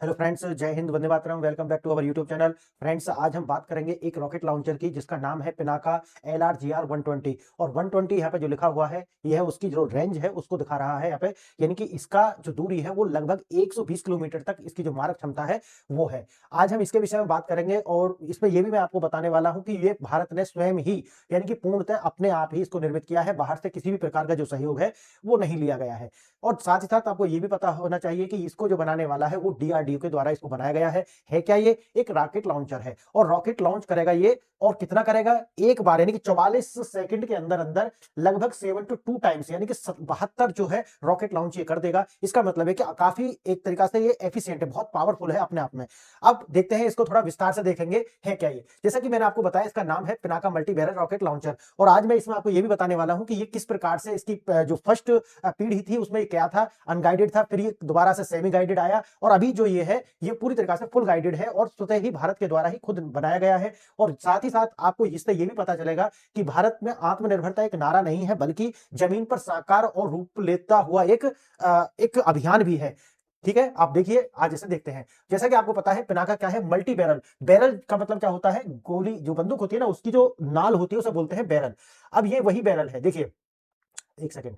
Hello friends, जय हिंद, वंदे मातरम। Welcome back to our YouTube channel. Friends, आज हम बात करेंगे एक रॉकेट लॉन्चर की जिसका नाम है पिनाका LRGR 120। और 120 यहाँ पे जो लिखा हुआ है ये है उसकी जो रेंज है उसको दिखा रहा है यहाँ पे, यानी कि इसका जो दूरी है वो लगभग 120 किलोमीटर तक इसकी जो मारक क्षमता है वो है। आज हम इसके विषय में बात करेंगे और इसमें ये भी मैं आपको बताने वाला हूँ कि ये भारत ने स्वयं ही यानी कि पूर्णतः अपने आप ही इसको निर्मित किया है, बाहर से किसी भी प्रकार का जो सहयोग है वो नहीं लिया गया है। और साथ ही साथ आपको ये भी पता होना चाहिए कि इसको जो बनाने वाला है वो DRDO के द्वारा इसको बनाया गया है। क्या ये एक रॉकेट लॉन्चर है और रॉकेट लॉन्च करेगा ये, और कितना करेगा, एक बार यानी कि 44 सेकंड के अंदर अंदर लगभग 72 टाइम्स यानी कि 72 जो है रॉकेट लॉन्च ये कर देगा। इसका मतलब है कि काफी एक तरीका से ये एफिशिएंट है, बहुत पावरफुल है अपने आप में। अब देखते हैं इसको थोड़ा विस्तार से देखेंगे है क्या ये। जैसा कि मैंने आपको बताया इसका नाम है Pinaka multi barrel rocket launcher, और आज मैं इसमें आपको ये भी बताने वाला हूं कि ये किस प्रकार से इसकी जो फर्स्ट पीढ़ी थी उसमें क्या था, अनगाइडेड था, फिर ये दोबारा से सेमी गाइडेड आया, और अभी जो ये है ये पूरी तरीके से फुल गाइडेड है और स्वतः ही भारत के द्वारा ही खुद बनाया गया है। और साथ ही साथ आपको इससे ये भी पता चलेगा कि भारत में आत्मनिर्भरता एक नारा नहीं है बल्कि जमीन पर साकार और रूप लेता हुआ एक अभियान भी है। ठीक है, आप देखिए, आज इसे देखते हैं। जैसा कि आपको पता है पिनाका क्या है, मल्टी बैरल। बैरल का मतलब क्या होता है, गोली जो बंदूक होती है ना उसकी जो नाल होती है उसे बोलते हैं बैरल। अब ये वही बैरल है, देखिए, एक सेकेंड,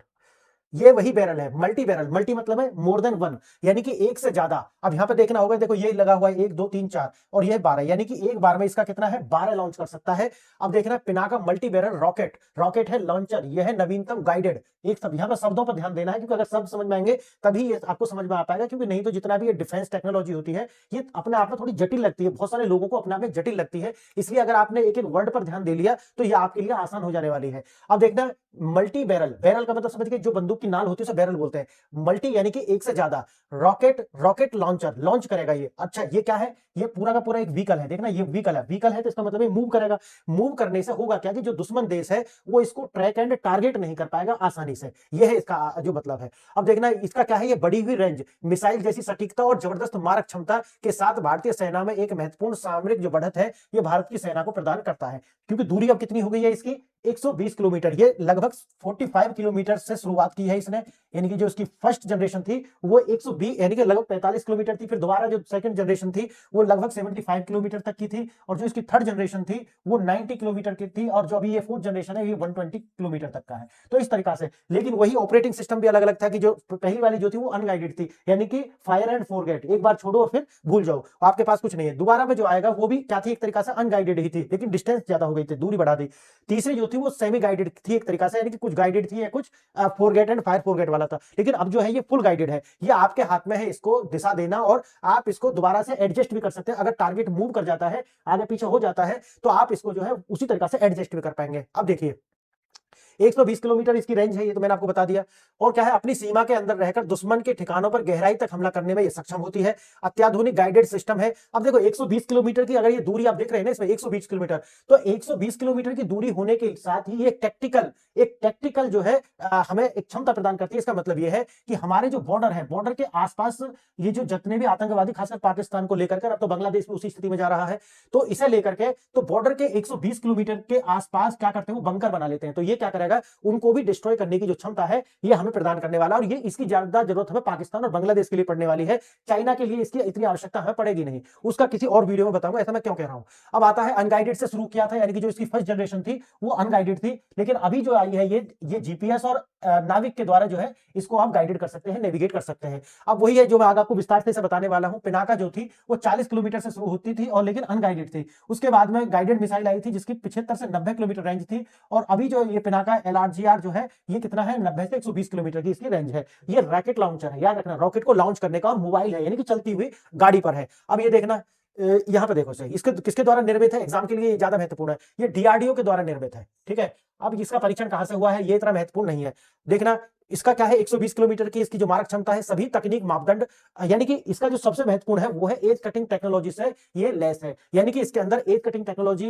ये वही बैरल है, मल्टी बैरल। मल्टी मतलब है मोर देन वन, यानी कि एक से ज्यादा। अब यहां पे देखना होगा, देखो ये लगा हुआ है 1 2 3 4 और ये 12, यानी कि एक बार में इसका कितना है, 12 लॉन्च कर सकता है। अब देखना, Pinaka multi barrel rocket, rocket है लॉन्चर, ये है नवीनतम गाइडेड। एक सब यहां पर शब्दों पर ध्यान देना है, क्योंकि अगर शब्द समझ में आएंगे तभी ये आपको समझ में आ पाएगा, क्योंकि नहीं तो जितना भी ये डिफेंस टेक्नोलॉजी होती है ये अपने आप में थोड़ी जटिल लगती है, बहुत सारे लोगों को अपने आप में जटिल लगती है। इसलिए अगर आपने एक एक वर्ड पर ध्यान दे लिया तो ये आपके लिए आसान हो जाने वाली है। अब देखना, मल्टी बैरल, बैरल का मतलब समझ गए, जो बंदूक की नाल होती है उसे बैरल बोलते हैं। मल्टी यानी कि एक से ज्यादा, रॉकेट, रॉकेट लॉन्चर लॉन्च करेगा ये। अच्छा, ये क्या है, ये पूरा का पूरा एक व्हीकल है। देखना, ये व्हीकल है, व्हीकल है तो इसका मतलब ये मूव करेगा। मूव करने से होगा क्या कि जो दुश्मन देश है वो इसको ट्रैक एंड टारगेट नहीं कर पाएगा आसानी से, ये है इसका जो मतलब है। अब देखना, इसका क्या है, ये बढ़ी हुई रेंज, मिसाइल जैसी सटीकता और जबरदस्त मारक क्षमता के साथ भारतीय सेना में एक महत्वपूर्ण सामरिक जो बढ़त है ये भारत की सेना को प्रदान करता है। क्योंकि दूरी अब कितनी हो गई है इसकी, 120 किलोमीटर। ये लगभग 45 किलोमीटर से शुरुआत की है इसने, यानी कि जो इसकी फर्स्ट जनरेशन थी वो 120 यानी कि लगभग 45 किलोमीटर थी। फिर दोबारा जो सेकंड जनरेशन थी वो लगभग 75 किलोमीटर तक की थी, और जो इसकी थर्ड जनरेशन थी वो 90 किलोमीटर की थी, और जो अभी ये फोर्थ जनरेशन है ये 120 किलोमीटर तक का है। तो इस तरीका से, लेकिन वही ऑपरेटिंग सिस्टम भी अलग अलग था कि जो पहली वाली जो थी वो अनगाइडेड थी, यानी कि फायर एंड फॉरगेट, एक बार छोड़ो और फिर भूल जाओ, आपके पास कुछ नहीं है। दोबारा में जो आएगा वो भी क्या थी, एक तरीका से अनगाइडेड ही थी, लेकिन डिस्टेंस ज्यादा हो गई थी, दूरी बढ़ा दी। तीसरी जो थी वो सेमी गाइडेड थी एक तरीका से, यानी कि कुछ गाइडेड थी या कुछ फोरगेट एंड फायर फोरगेट वाला था। लेकिन अब जो है ये फुल गाइडेड है, ये आपके हाथ में है इसको दिशा देना, और आप इसको दोबारा से एडजस्ट भी कर सकते हैं। अगर टारगेट मूव कर जाता है, आगे पीछे हो जाता है, तो आप इसको जो है उसी तरीका से एडजस्ट भी कर पाएंगे। अब देखिए, 120 किलोमीटर इसकी रेंज है, ये तो मैंने आपको बता दिया। और क्या है, अपनी सीमा के अंदर रहकर दुश्मन के ठिकानों पर गहराई तक हमला करने में ये सक्षम होती है। अत्याधुनिक गाइडेड सिस्टम है। अब देखो, 120 किलोमीटर की अगर ये दूरी आप देख रहे हैं ना इसमें 120 किलोमीटर, तो 120 किलोमीटर की दूरी होने के साथ ही ये एक टेक्टिकल जो है हमें एक क्षमता प्रदान करती है। इसका मतलब ये है कि हमारे जो बॉर्डर है, बॉर्डर के आसपास ये जो जितने भी आतंकवादी, खासकर पाकिस्तान को लेकर, अब तो बांग्लादेश भी उसी स्थिति में जा रहा है, तो इसे लेकर के तो बॉर्डर के 120 किलोमीटर के आसपास क्या करते हैं, वो बंकर बना लेते हैं। तो ये क्या करेगा, उनको भी डिस्ट्रॉय करने की जो क्षमता है ये हमें प्रदान करने वाला, और ये इसकी ज्यादा जरूरत हमें पाकिस्तान और बांग्लादेश के लिए पड़ने वाली है। चाइना के लिए इसकी इतनी आवश्यकता हमें पड़ेगी नहीं, उसका किसी और वीडियो में बताऊंगा, ऐसा मैं क्यों कह रहा हूं। अब आता है, अनगाइडेड से शुरू किया था, यानी कि जो इसकी फर्स्ट जनरेशन थी वो अनगाइडेड थी, लेकिन अभी जो आई है ये जीपीएस और नाविक के द्वारा जो है इसको आप गाइडेड कर सकते हैं, नेविगेट कर सकते हैं। अब वही है जो मैं आगे आपको विस्तार से बताने वाला हूं। पिनाका जो थी वो 40 किलोमीटर से शुरू होती थी और लेकिन अनगाइडेड थी। उसके बाद में गाइडेड मिसाइल आई थी जिसकी 75 से 90 किलोमीटर रेंज थी, और अभी जो ये पिनाका LRGR जो है ये कितना है, 90 से 120 किलोमीटर की इसकी रेंज है। ये रॉकेट लॉन्चर है, याद रखना, रॉकेट को लॉन्च करने का, और मोबाइल है यानी कि चलती हुई गाड़ी पर है। अब ये देखना, यहां पे देखो सही, इसके किसके द्वारा निर्मित है, एग्जाम के लिए ज्यादा महत्वपूर्ण है, ये DRDO के द्वारा निर्मित है। ठीक है, अब इसका परीक्षण कहां से हुआ है ये इतना महत्वपूर्ण नहीं है। देखना, इसका क्या है, 120 किलोमीटर की इसकी जो मारक क्षमता है, सभी तकनीक मापदंड, यानी कि इसका जो सबसे महत्वपूर्ण है वो है एज कटिंग टेक्नोलॉजी से ये लेस है, यानी कि इसके अंदर एज कटिंग टेक्नोलॉजी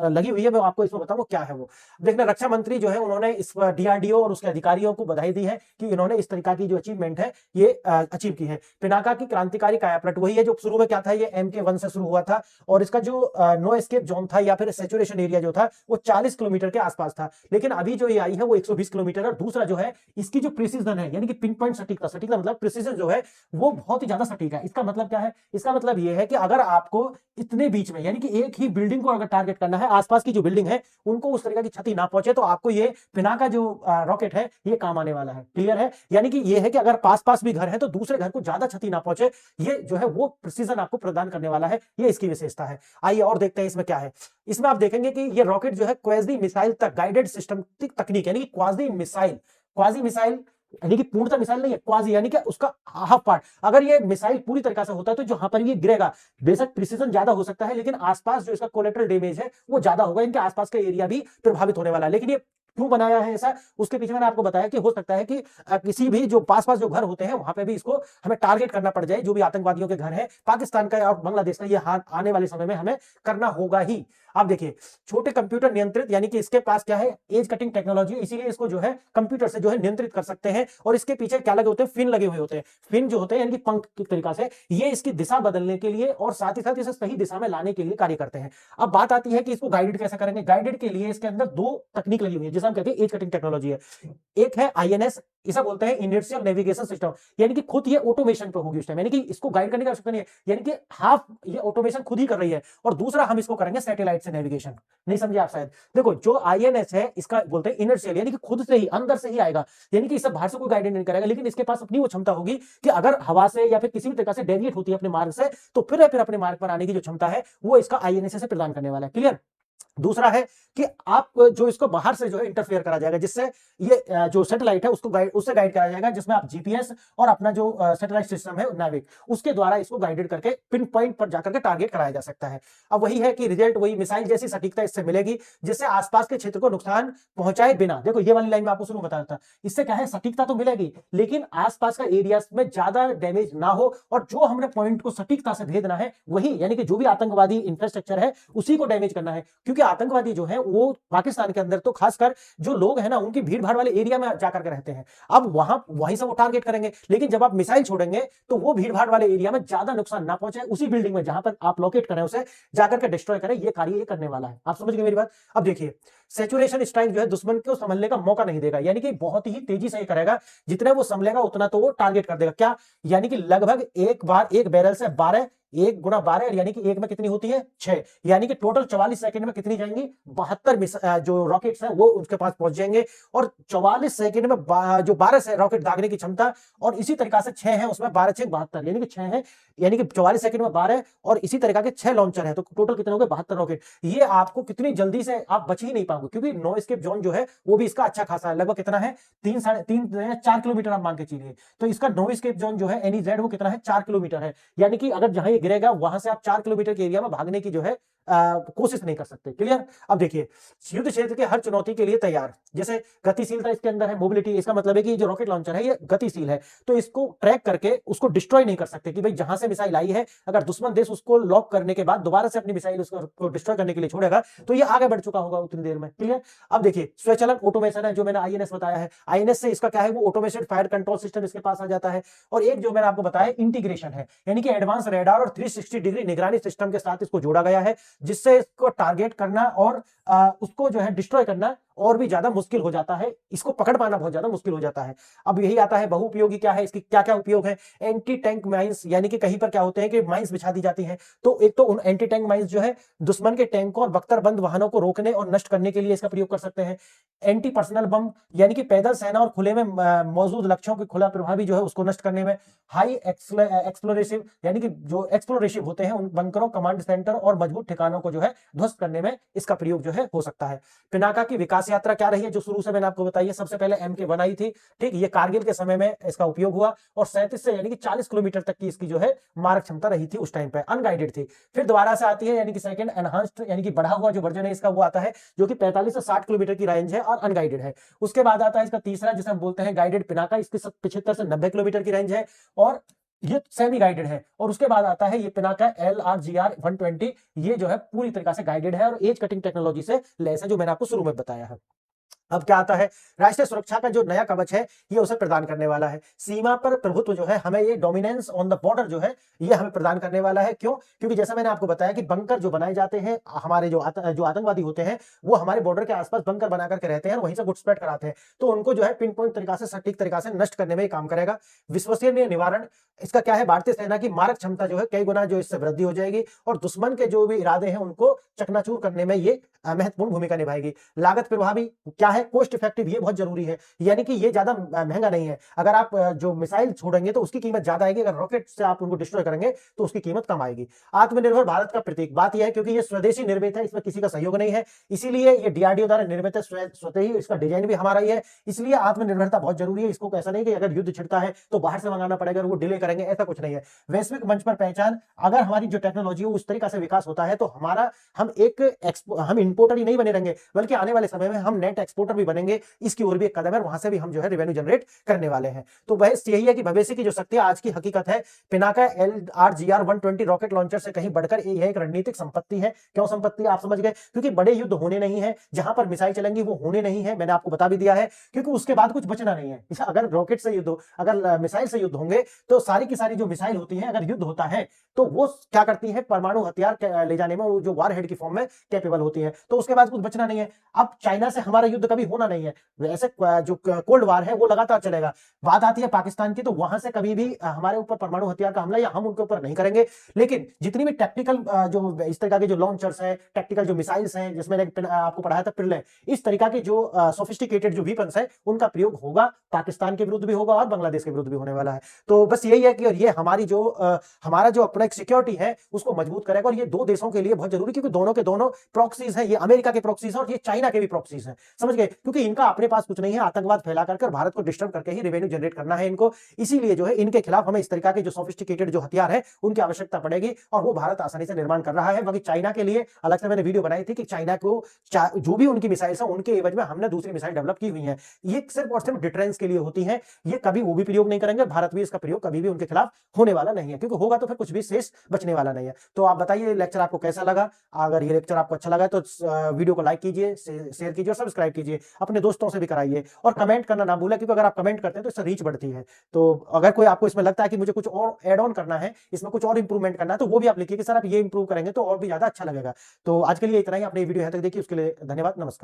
लगी हुई है। मैं आपको इसमें बताऊं क्या है वो। देखना, रक्षा मंत्री जो है उन्होंने इस DRDO और उसके अधिकारियों को बधाई दी है कि इन्होंने इस तरीका की जो अचीवमेंट है ये अचीव की है। पिनाका की क्रांतिकारी कायापलट वही है जो शुरू में क्या था, ये MK1 से शुरू हुआ था, और इसका जो नो एस्केप जोन था या फिर सैचुरेशन एरिया जो था वो 40 किलोमीटर के आसपास था, लेकिन अभी जो ये आई है वो 120 किलोमीटर। और दूसरा जो है, इसके इसकी जो प्रिसीजन है यानी कि पिन पॉइंट सटीकता, सटीकता मतलब प्रिसीजन जो है वो बहुत ही ज्यादा सटीक है। इसका मतलब क्या है? इसका मतलब ये है कि अगर आपको इतने बीच में यानी कि एक ही बिल्डिंग को अगर टारगेट करना है, आसपास की जो बिल्डिंग है उनको उस तरीके की क्षति ना पहुंचे, तो आपको ये पिनाका जो रॉकेट है ये काम आने वाला है। क्लियर है? यानी कि ये है कि अगर पास पास भी घर है तो दूसरे घर को ज्यादा क्षति ना पहुंचे, ये जो है वो प्रिसीजन आपको प्रदान करने वाला है। ये इसकी विशेषता है। आइए और देखते हैं इसमें क्या है। इसमें आप देखेंगे कि ये रॉकेट जो है क्वाजी मिसाइल तक गाइडेड सिस्टम तकनीक यानी कि क्वाजी मिसाइल, क्वाजी मिसाइल यानी कि पूर्णतः मिसाइल नहीं है, क्वाजी यानी कि उसका हाफ पार्ट। अगर ये मिसाइल पूरी तरीके से होता है तो जहां पर ये गिरेगा बेशक प्रिसीजन ज्यादा हो सकता है, लेकिन आसपास जो इसका कोलेटरल डैमेज है वो ज्यादा होगा, इनके आसपास का एरिया भी प्रभावित होने वाला है। लेकिन ये क्यों बनाया है ऐसा, उसके पीछे मैंने आपको बताया कि हो सकता है कि किसी भी जो पास पास जो घर होते हैं वहां पे भी इसको हमें टारगेट करना पड़ जाए, जो भी आतंकवादियों के घर है पाकिस्तान का और बांग्लादेश का, ये आने वाले समय में हमें करना होगा ही। आप देखिए छोटे कंप्यूटर नियंत्रित यानी कि इसके पास क्या है, एज कटिंग टेक्नोलॉजी, इसीलिए इसको जो है कंप्यूटर से जो है नियंत्रित कर सकते हैं। और इसके पीछे क्या लगे होते हैं, फिन लगे हुए होते हैं। फिन जो होते हैं यानी कि पंख की तरीका से ये इसकी दिशा बदलने के लिए और साथ ही साथ इसे सही दिशा में लाने के लिए कार्य करते हैं। अब बात आती है कि इसको गाइडेड कैसे करेंगे। गाइडेड के लिए इसके अंदर दो तकनीक लगी हुई है जिसे हम कहते हैं एज कटिंग टेक्नोलॉजी है। एक है आईएनएस, इसे बोलते हैं इनर्शियल नेविगेशन सिस्टम, यानी कि खुद ये ऑटोमेशन पे होगी उस टाइम, यानी कि इसको गाइड करने की आवश्यकता नहीं है, यानी कि हाफ ये ऑटोमेशन खुद ही कर रही है। और दूसरा हम इसको करेंगे सैटेलाइट से नेविगेशन। नहीं समझे आप शायद? देखो जो आईएनएस है इसका बोलते हैं इनर्शियल, यानी कि खुद से ही अंदर से ही आएगा, यानी कि इसे बाहर से कोई गाइडेंस नहीं करेगा, लेकिन इसके पास अपनी वो क्षमता होगी कि अगर हवा से या फिर किसी भी तरह से डेविएट होती है अपने मार्ग से, तो फिर अपने मार्ग पर आने की जो क्षमता है वो इसका आईएनएस से प्रदान करने वाला है। क्लियर? दूसरा है कि आप जो इसको बाहर से जो है इंटरफेयर करा जाएगा, जिससे ये जो सैटेलाइट है उसको उससे गाइड करा जाएगा, जिसमें आप जीपीएस और अपना जो सैटेलाइट सिस्टम है नाविक, उसके द्वारा इसको गाइडेड करके पिन पॉइंट पर जाकर के टारगेट कराया जा सकता है। अब वही है कि रिजल्ट वही मिसाइल जैसी सटीकता इससे मिलेगी, जिससे आसपास के क्षेत्र को नुकसान पहुंचाए बिना। देखो ये वाली लाइन में आपको शुरू में बताया था, इससे क्या है सटीकता तो मिलेगी लेकिन आसपास का एरिया में ज्यादा डैमेज ना हो, और जो हमने पॉइंट को सटीकता से भेजना है वही, यानी कि जो भी आतंकवादी इंफ्रास्ट्रक्चर है उसी को डैमेज करना है। क्योंकि आतंकवादी जो है वो पाकिस्तान के अंदर तो खासकर जो लोग हैं ना उनकी भीड़ भाड़ वाले एरिया में जाकर के रहते हैं, अब वहीं से वो टारगेट करेंगे। लेकिन जब आप मिसाइल छोड़ेंगे तो वो भीड़ भाड़ वाले एरिया में ज्यादा नुकसान ना पहुंचे, उसी बिल्डिंग में जहां पर आप लोकेट करें उसे जाकर के डिस्ट्रॉय करें, ये कार्य ये करने वाला है। आप समझ गए मेरी बात? अब देखिए सैचुरेशन स्ट्राइक जो है दुश्मन को संभलने का मौका नहीं देगा, यानी कि बहुत ही तेजी से करेगा, जितने वो संभलेगा उतना तो वो टारगेट कर देगा। क्या? यानी कि लगभग एक बार एक बैरल से 12, 1 गुणा 12 यानी कि एक में कितनी होती है 6, यानी कि टोटल 44 सेकंड में कितनी जाएंगी 72 जो रॉकेट्स हैं वो उसके पास पहुंच जाएंगे। और 44 सेकंड में जो 12 से रॉकेट दागने की क्षमता, और इसी तरीका से 6 है उसमें 12 6 72, यानी कि 6 है, यानी कि 44 सेकंड में 12 और इसी तरीका के 6 लॉन्चर है, तो टोटल कितने हो गए 72 रॉकेट। ये आपको कितनी जल्दी से आप बच ही नहीं पाओगे, क्योंकि नो एस्केप जोन जो है वो भी इसका अच्छा खासा है, लगभग कितना है 3 साढ़े 3 4 किलोमीटर आप मान के चलिए। तो इसका नो एस्केप जोन जो है एनईजेड वो कितना है 4 किलोमीटर है, यानी कि अगर जहां ये गिरेगा वहां से आप 4 किलोमीटर के एरिया में भागने की जो है कोशिश नहीं कर सकते। क्लियर? अब देखिए युद्ध क्षेत्र के हर चुनौती के लिए तैयार, जैसे गतिशीलता इसके अंदर है, मोबिलिटी, इसका मतलब है कि जो रॉकेट लॉन्चर है ये गतिशील है, तो इसको ट्रैक करके उसको डिस्ट्रॉय नहीं कर सकते कि भाई जहां से मिसाइल आई है अगर दुश्मन देश उसको लॉक करने के बाद दोबारा से अपनी मिसाइल उसको डिस्ट्रॉय करने के लिए छोड़ेगा तो ये आगे बढ़ चुका होगा उतनी देर में। क्लियर? अब देखिए स्वचालन ऑटोमेशन है, जो मैंने आईएनएस बताया है, आईएनएस से इसका क्या है वो ऑटोमेटेड फायर कंट्रोल सिस्टम इसके पास आ जाता है। और एक जो मैंने आपको बताया इंटीग्रेशन है, यानी कि एडवांस रेडार और 360 डिग्री निगरानी सिस्टम के साथ इसको जोड़ा गया है, जिससे इसको टारगेट करना और उसको जो है डिस्ट्रॉय करना और भी ज्यादा मुश्किल हो जाता है, इसको पकड़ पाना बहुत ज्यादा मुश्किल हो जाता है। अब यही आता है बहुउपयोगी क्या है, इसकी क्या क्या उपयोग है। एंटी टैंक माइंस, यानी कि कहीं पर क्या होते हैं कि माइंस बिछा दी जाती हैं, तो एक तो उन एंटी टैंक माइंस जो है दुश्मन के टैंकों और बख्तरबंद वाहनों को रोकने और नष्ट करने के लिए इसका प्रयोग कर सकते हैं। एंटी पर्सनल बम, यानी कि पैदल सेना और खुले में मौजूद लक्ष्यों के खुला प्रभावी जो है उसको नष्ट करने में। हाई एक्सप्लोरेसिव, यानी कि जो एक्सप्लोरेसिव होते हैं उन बंकरों, कमांड सेंटर और मजबूत ठिकानों को जो है ध्वस्त करने में इसका प्रयोग जो है हो सकता है। पिनाका की विकास यात्रा क्या रही है, जो शुरू से मैंने आपको बताई है। सबसे पहले MK1 आई थी, ठीक, ये कारगिल के समय में इसका उपयोग हुआ, और 37 से यानी कि 40 किलोमीटर तक की इसकी जो है मारक क्षमता रही थी उस टाइम पे, अनगाइडेड थी। फिर दोबारा से आती है यानी कि सेकंड एनहांस्ड, यानी कि बढ़ा हुआ जो वर्जन है इसका वो आता है, जो कि 45 से 60 किलोमीटर की रेंज है और अनगाइडेड है। उसके बाद आता है इसका तीसरा जिसे हम बोलते हैं गाइडेड पिनाका, इसकी 75 से 90 किलोमीटर की रेंज है और ये सेमी गाइडेड है। और उसके बाद आता है ये पिनाका LRGR 120, ये जो है पूरी तरीके से गाइडेड है और एज कटिंग टेक्नोलॉजी से लैस है, जो मैंने आपको शुरू में बताया है। अब क्या आता है, राष्ट्रीय सुरक्षा का जो नया कवच है ये उसे प्रदान करने वाला है। सीमा पर प्रभुत्व जो है, हमें ये डोमिनेंस ऑन द बॉर्डर जो है ये हमें प्रदान करने वाला है। क्यों? क्योंकि जैसा मैंने आपको बताया कि बंकर जो बनाए जाते हैं, हमारे जो आतंकवादी होते हैं वो हमारे बॉर्डर के आसपास बंकर बना करके रहते हैं और वहीं से घुसपैठ कराते हैं, तो उनको जो है पिन पॉइंट तरीका से, सटीक तरीका से नष्ट करने में ये काम करेगा। विश्वसनीय निवारण, इसका क्या है, भारतीय सेना की मारक क्षमता जो है कई गुना जो इससे वृद्धि हो जाएगी और दुश्मन के जो भी इरादे हैं उनको चकनाचूर करने में ये महत्वपूर्ण भूमिका निभाएगी। लागत प्रभावी क्या है, कॉस्ट इफेक्टिव, ये बहुत जरूरी है, यानी कि ये ज्यादा महंगा नहीं है। अगर आप जो मिसाइल छोड़ेंगे तो उसकी कीमत ज्यादा आएगी, अगर रॉकेट से आप उनको डिस्ट्रॉय करेंगे तो उसकी कीमत कम आएगी। आत्मनिर्भर भारत का प्रतीक, बात यह है क्योंकि ये स्वदेशी निर्मित है, इसमें किसी का सहयोग नहीं है, इसीलिए ये डीआरडीओ द्वारा निर्मित है, स्वतः ही इसका डिजाइन भी हमारा ही है, इसलिए आत्मनिर्भरता बहुत जरूरी है। इसको ऐसा नहीं कि अगर युद्ध छिड़ता है तो बाहर से मंगाना पड़ेगा और वो डिले करेंगे, ऐसा कुछ नहीं है। वैश्विक मंच पर पहचान, अगर हमारी जो टेक्नोलॉजी है उस तरीका से विकास होता है तो हम इंपोर्टर ही नहीं बने रहेंगे, बल्कि आने वाले समय में हम नेट एक्सपोर्टर भी बनेंगे। इसकी ओर भी एक कदम है, वहां से भी हम जो है रेवेन्यू जनरेट करने वाले हैं। तो बस यही है कि भविष्य की जो शक्ति आज की हकीकत है, पिनाका LRGR 120 रॉकेट लॉन्चर से कहीं बढ़कर यह एक रणनीतिक संपत्ति है। क्यों संपत्ति, आप समझ गए, क्योंकि बड़े युद्ध होने नहीं है, जहां पर मिसाइल चलेंगी वो होने नहीं है, मैंने आपको बता भी दिया है, क्योंकि उसके बाद कुछ बचना नहीं है। अगर रॉकेट से युद्ध, अगर मिसाइल से युद्ध होंगे तो सारी की सारी जो मिसाइल होती है, अगर युद्ध होता है तो वो क्या करती है, परमाणु हथियार ले जाने में जो वार हेड की फॉर्म में कैपेबल होती है, तो उसके बाद कुछ बचना नहीं है। अब चाइना से हमारा युद्ध कभी होना नहीं है, वैसे जो कोल्ड वार है वो लगातार चलेगा। बात आती है पाकिस्तान की, तो वहां से कभी भी हमारे ऊपर परमाणु हथियार का हमला या हम उनके ऊपर नहीं करेंगे, लेकिन जितनी भी टेक्निकल जो इस तरह के जो लॉन्चर्स हैं, टेक्निकल जो मिसाइल्स हैं, जिसमें आपको पढ़ाया था पिरले, इस तरीका के जो सोफिस्टिकेटेड जो वीपन्स है उनका प्रयोग होगा, पाकिस्तान के विरुद्ध भी होगा और बांग्लादेश के विरुद्ध भी होने वाला है। तो बस यही है कि ये हमारी जो हमारा जो अपना एक सिक्योरिटी है उसको मजबूत करेगा, और ये दो देशों के लिए बहुत जरूरी, क्योंकि दोनों के दोनों प्रॉक्सीज हैं, ये अमेरिका के प्रॉक्सीज हैं और ये चाइना के भी प्रॉक्सीज हैं, समझ गए, क्योंकि इनका अपने पास कुछ नहीं है, आतंकवाद फैला करके भारत को डिस्टर्ब करके ही रेवेन्यू जनरेट करना है इनको। इसीलिए जो है इनके खिलाफ हमें इस तरीका के जो सोफिस्टिकेटेड जो हथियार है उनकी आवश्यकता पड़ेगी, और वो भारत आसानी से निर्माण कर रहा है। बाकी चाइना के लिए अलग से मैंने वीडियो बनाई थी कि चाइना को जो भी उनकी मिसाइल्स है उनके एवज में हमने दूसरी मिसाइल डेवलप की हुई है, ये सिर्फ और सिर्फ डिटरेंस के लिए होती है, ये कभी वो भी प्रयोग नहीं करेंगे, भारत भी इसका प्रयोग कभी भी उनके खिलाफ होने वाला नहीं है, क्योंकि होगा तो फिर कुछ भी शेष बचने वाला नहीं है। तो आप बताइए लेक्चर आपको कैसा लगा, अगर ये लेक्चर आपको अच्छा लगा तो वीडियो को लाइक कीजिए, शेयर कीजिए और सब्सक्राइब कीजिए, अपने दोस्तों से भी कराइए, और कमेंट करना ना भूलें, क्योंकि अगर आप कमेंट करते हैं तो इससे रीच बढ़ती है। तो अगर कोई आपको इसमें लगता है कि मुझे कुछ और ऐड ऑन करना है, इसमें कुछ और इंप्रूवमेंट करना है, तो वो भी आप लिखिए कि सर आप ये इंप्रूव करेंगे तो और भी ज्यादा अच्छा लगेगा। तो आज के लिए इतना ही, आपने वीडियो यहां तक देखी उसके लिए धन्यवाद, नमस्कार।